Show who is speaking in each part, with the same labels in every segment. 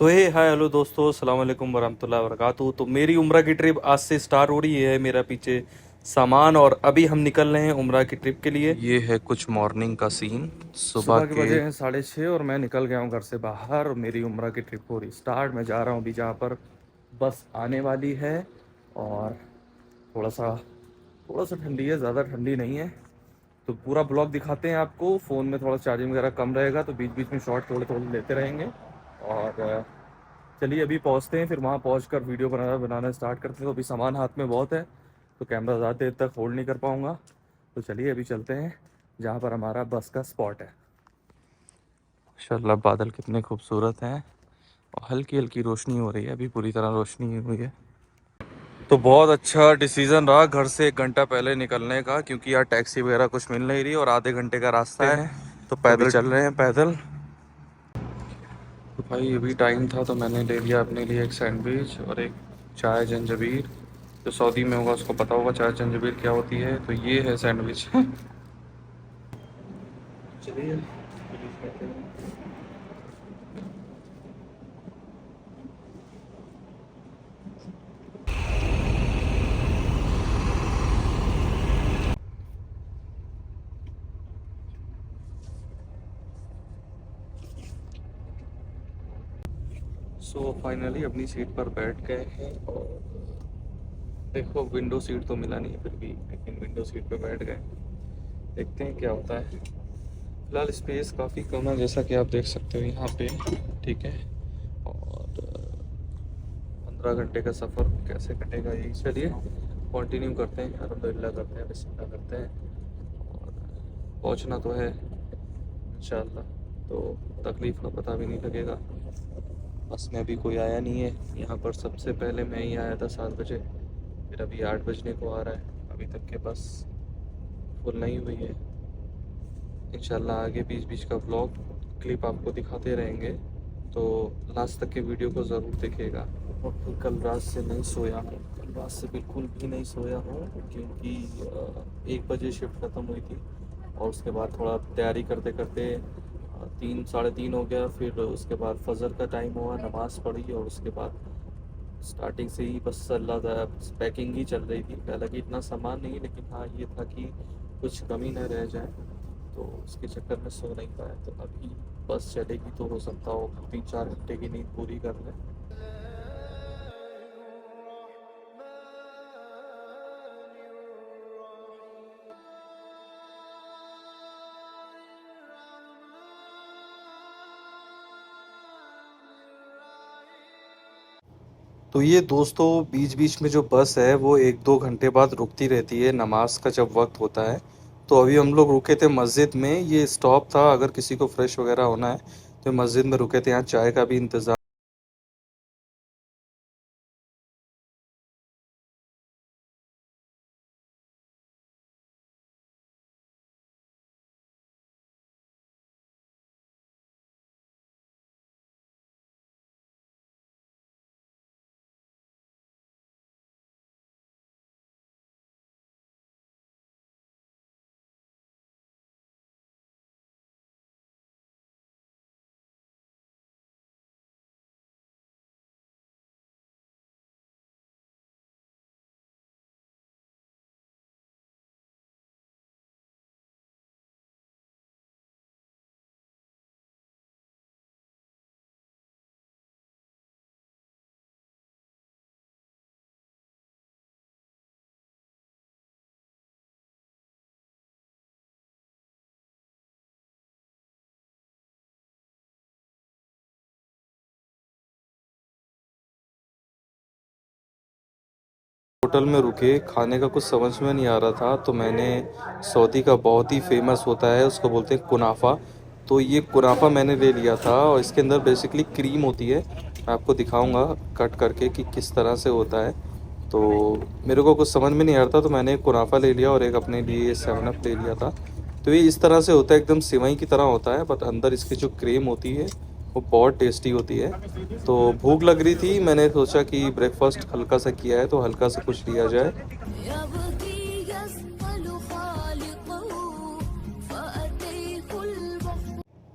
Speaker 1: सो हे hi hello दोस्तों, अस्सलाम वालेकुम वरहमतुल्लाहि वबरकातुहू। तो मेरी उम्रा की ट्रिप आज से स्टार्ट हो रही है। मेरा पीछे सामान और अभी हम निकल रहे हैं उम्रा की ट्रिप के लिए। ये है कुछ मॉर्निंग का सीन। सुबह
Speaker 2: सुबह के
Speaker 1: के
Speaker 2: बजे हैं 6:30 और मैं निकल गया हूँ घर से बाहर। और मेरी उम्रा की ट्रिप हो रही स्टार्ट। मैं जा रहा हूँ अभी जहाँ पर बस आने वाली है। और थोड़ा सा ठंडी है, ज़्यादा ठंडी नहीं है। तो पूरा ब्लॉग दिखाते हैं आपको। फ़ोन में थोड़ा चार्जिंग वगैरह कम रहेगा तो बीच बीच में शॉर्ट थोड़े थोड़े लेते रहेंगे। और चलिए अभी पहुँचते हैं, फिर वहाँ पहुँच कर वीडियो बनाना स्टार्ट करते हैं। तो अभी सामान हाथ में बहुत है तो कैमरा ज़्यादा देर तक होल्ड नहीं कर पाऊँगा। तो चलिए अभी चलते हैं जहाँ पर हमारा बस का स्पॉट है।
Speaker 1: माशाल्लाह बादल कितने खूबसूरत हैं और हल्की हल्की रोशनी हो रही है। अभी पूरी तरह रोशनी नहीं हुई है। तो बहुत अच्छा डिसीज़न रहा घर से 1 घंटा पहले निकलने का, क्योंकि यार टैक्सी वगैरह कुछ मिल नहीं रही और आधे घंटे का रास्ता है। तो पैदल चल रहे हैं पैदल। तो भाई अभी टाइम था तो मैंने ले लिया अपने लिए एक सैंडविच और एक चाय जंजीर। जो सऊदी में होगा उसको पता होगा चाय जंजीर क्या होती है। तो ये है सैंडविच। चलिए सो फाइनली अपनी सीट पर बैठ गए हैं। और देखो विंडो सीट तो मिला नहीं है फिर भी, लेकिन विंडो सीट पे बैठ गए। देखते हैं क्या होता है। फिलहाल स्पेस काफ़ी कम है जैसा कि आप देख सकते हो यहाँ पे। ठीक है। और 15 घंटे का सफ़र कैसे कटेगा यही। चलिए कंटिन्यू करते हैं, अल्हम्दुलिल्लाह करते हैं, बिस्मिल्लाह करते हैं। और पहुँचना तो है इंशाअल्लाह। तो तकलीफ़ का पता भी नहीं लगेगा। बस में अभी कोई आया नहीं है। यहाँ पर सबसे पहले मैं ही आया था 7 बजे। फिर अभी 8 बजने को आ रहा है। अभी तक के बस फुल नहीं हुई है। इंशाल्लाह आगे बीच बीच का व्लॉग क्लिप आपको दिखाते रहेंगे। तो लास्ट तक के वीडियो को ज़रूर देखिएगा। और कल रात से नहीं सोया हूँ, कल रात से बिल्कुल भी नहीं सोया हूँ, क्योंकि 1 बजे शिफ्ट ख़त्म हुई थी। और उसके बाद थोड़ा तैयारी करते करते 3 साढ़े 3 हो गया। फिर उसके बाद फजर का टाइम हुआ, नमाज़ पढ़ी और उसके बाद स्टार्टिंग से ही बस अल्लाह पैकिंग ही चल रही थी। हालांकि इतना सामान नहीं, लेकिन हाँ ये था कि कुछ कमी न रह जाए। तो उसके चक्कर में सो नहीं पाया। तो अभी बस चलेगी तो हो सकता हो 3-4 घंटे की नींद पूरी कर लें। तो ये दोस्तों बीच बीच में जो बस है वो 1-2 घंटे बाद रुकती रहती है नमाज का जब वक्त होता है। तो अभी हम लोग रुके थे मस्जिद में। ये स्टॉप था, अगर किसी को फ्रेश वगैरह होना है तो मस्जिद में रुके थे। यहाँ चाय का भी इंतज़ार। होटल में रुके, खाने का कुछ समझ में नहीं आ रहा था तो मैंने सऊदी का बहुत ही फेमस होता है, उसको बोलते हैं कुनाफा। तो ये कुनाफा मैंने ले लिया था और इसके अंदर बेसिकली क्रीम होती है। मैं आपको दिखाऊंगा कट करके कि किस तरह से होता है। तो मेरे को कुछ समझ में नहीं आ रहा था तो मैंने एक कुनाफा ले लिया और एक अपने लिए 7 अप ले लिया था। तो ये इस तरह से होता है, एकदम सिवई की तरह होता है, बट अंदर इसकी जो क्रीम होती है वो बहुत टेस्टी होती है। तो भूख लग रही थी, मैंने सोचा कि ब्रेकफास्ट हल्का सा किया है तो हल्का सा कुछ लिया जाए।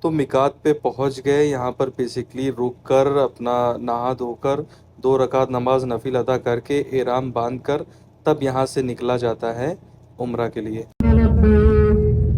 Speaker 2: तो मिकात पे पहुंच गए। यहाँ पर बेसिकली रुक कर अपना नहा धोकर 2 रकात नमाज नफिल अदा करके एहराम बांध कर तब यहाँ से निकला जाता है उम्रा के लिए।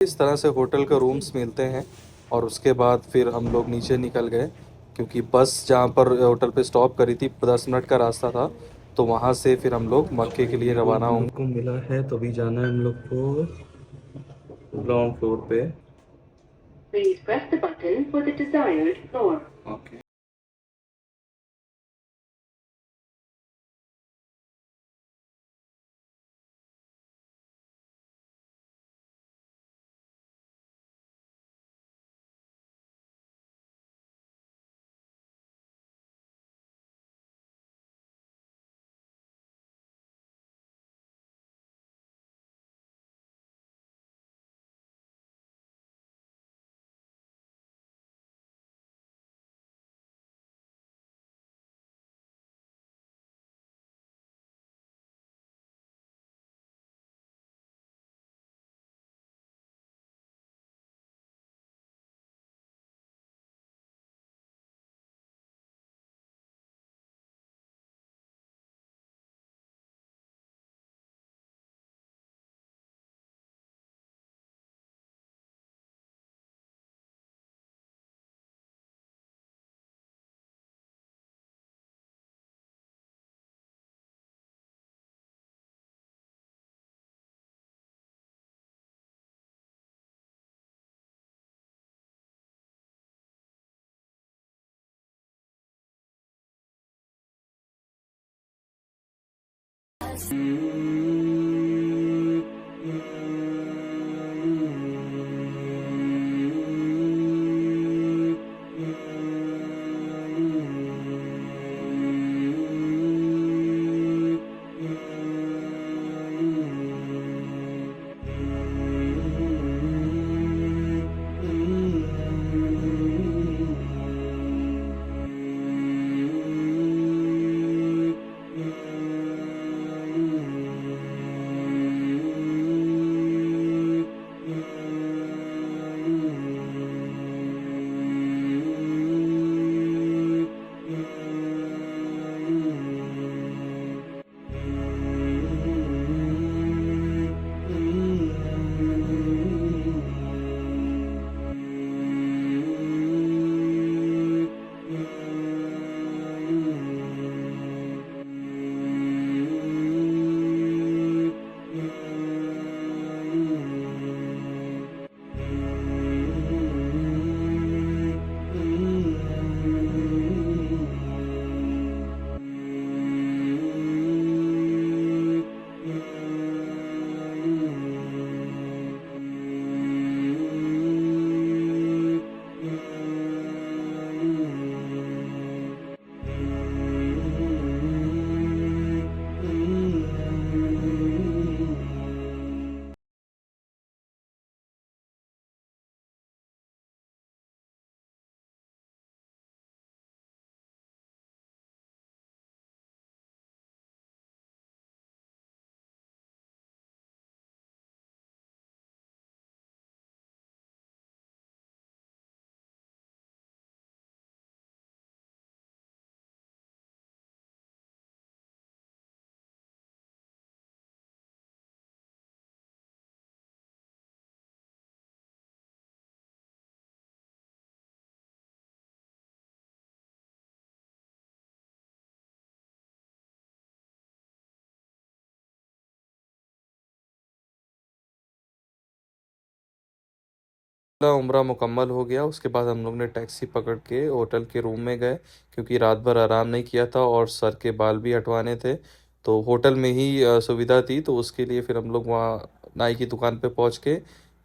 Speaker 2: इस तरह से होटल का रूम्स मिलते हैं और उसके बाद फिर हम लोग नीचे निकल गए क्योंकि बस जहाँ पर होटल पे स्टॉप करी थी 10 मिनट का रास्ता था, तो वहाँ से फिर हम लोग मक्के के लिए रवाना होंगे। को मिला है तो अभी जाना है हम लोग को ग्राउंड फ्लोर पे।
Speaker 3: Please press the button for the desired floor.
Speaker 2: Okay. उम्रा मुकम्मल हो गया। उसके बाद हम लोग ने टैक्सी पकड़ के होटल के रूम में गए क्योंकि रात भर आराम नहीं किया था और सर के बाल भी हटवाने थे। तो होटल में ही सुविधा थी, तो उसके लिए फिर हम लोग वहाँ नाई की दुकान पे पहुँच के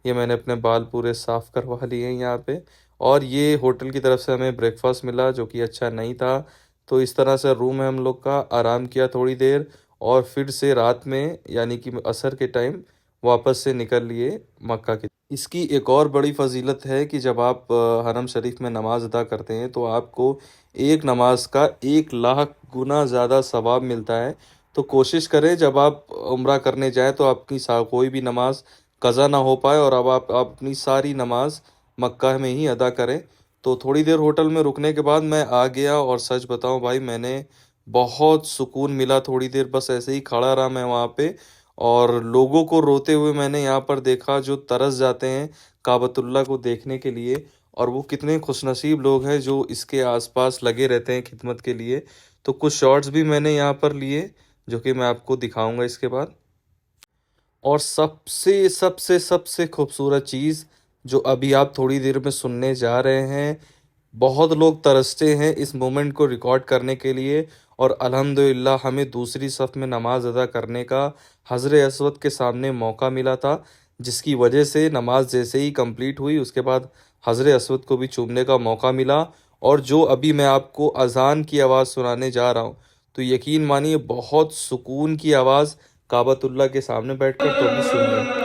Speaker 2: ये मैंने अपने बाल पूरे साफ़ करवा लिए हैं यहाँ पे। और ये होटल की तरफ से हमें ब्रेकफास्ट मिला जो कि अच्छा नहीं था। तो इस तरह से रूम है हम लोग का, आराम किया थोड़ी देर और फिर से रात में यानी कि असर के टाइम वापस से निकल लिए मक्का की। इसकी एक और बड़ी फ़जीलत है कि जब आप हरम शरीफ में नमाज़ अदा करते हैं तो आपको एक नमाज का 1 लाख गुना ज़्यादा सवाब मिलता है। तो कोशिश करें जब आप उम्रा करने जाएं तो आपकी कोई भी नमाज कज़ा ना हो पाए और अब आप अपनी सारी नमाज मक्का में ही अदा करें। तो थोड़ी देर होटल में रुकने के बाद मैं आ गया और सच बताऊं भाई, मैंने बहुत सुकून मिला। थोड़ी देर बस ऐसे ही खड़ा रहा मैं वहाँ पे और लोगों को रोते हुए मैंने यहाँ पर देखा जो तरस जाते हैं काबतुल्लाह को देखने के लिए। और वो कितने खुशनसीब लोग हैं जो इसके आसपास लगे रहते हैं खिदमत के लिए। तो कुछ शॉट्स भी मैंने यहाँ पर लिए जो कि मैं आपको दिखाऊंगा इसके बाद। और सबसे सबसे सबसे खूबसूरत चीज़ जो अभी आप थोड़ी देर में सुनने जा रहे हैं, बहुत लोग तरसते हैं इस मोमेंट को रिकॉर्ड करने के लिए। और अल्हम्दुलिल्लाह हमें दूसरी सफ़ में नमाज़ अदा करने का हज़रे अस्वद के सामने मौका मिला था, जिसकी वजह से नमाज जैसे ही कंप्लीट हुई उसके बाद हज़रे अस्वद को भी चूमने का मौका मिला। और जो अभी मैं आपको अज़ान की आवाज़ सुनाने जा रहा हूँ, तो यकीन मानिए बहुत सुकून की आवाज़, काबतुल्लाह के सामने बैठकर। तो अभी सुनिए।